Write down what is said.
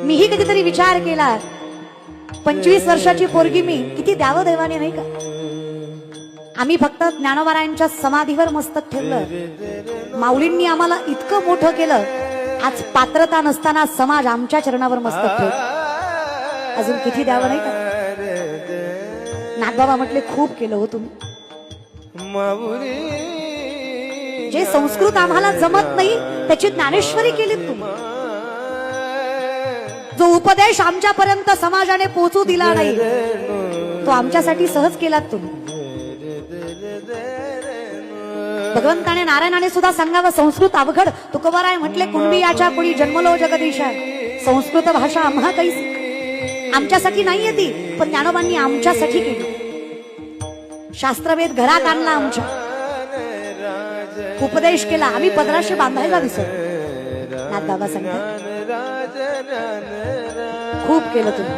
मीही कधीतरी विचार केला, 25 वर्षाची पोरगी मी, किती द्यावं देवाने, नाही का? आम्ही फक्त ज्ञानोबारायांच्या समाधीवर मस्तक ठेवलं. माऊलींनी आम्हाला इतकं मोठं केलं. आज पात्रता नसताना समाज आमच्या चरणावर मस्तक ठेवतो. अजून किती द्यावं, नाही का? नाथबाबा म्हटले, खूप केलं हो तुम्ही. जे संस्कृत आम्हाला जमत नाही त्याची ज्ञानेश्वरी केलीत तुम्ही. जो उपदेश आमच्यापर्यंत समाजाने पोहोचू दिला नाही तो आमच्यासाठी सहज केलात तुम्ही. भगवंताने नारायणाने सुद्धा सांगावं, संस्कृत अवघड. तुकोबाराय म्हटले, कुणबियाच्या कुणी जन्मलो जगदीशा, संस्कृत भाषा आम्हा कैसी. आमच्यासाठी नाहीये ती, पण ज्ञानोबांनी आमच्यासाठी केली. शास्त्रवेद घरात आणला, आमच्या उपदेश केला. आम्ही पदराशी बांधायला विसरलो. नाथबाबा सांगतात, खूप केलं तुम्ही.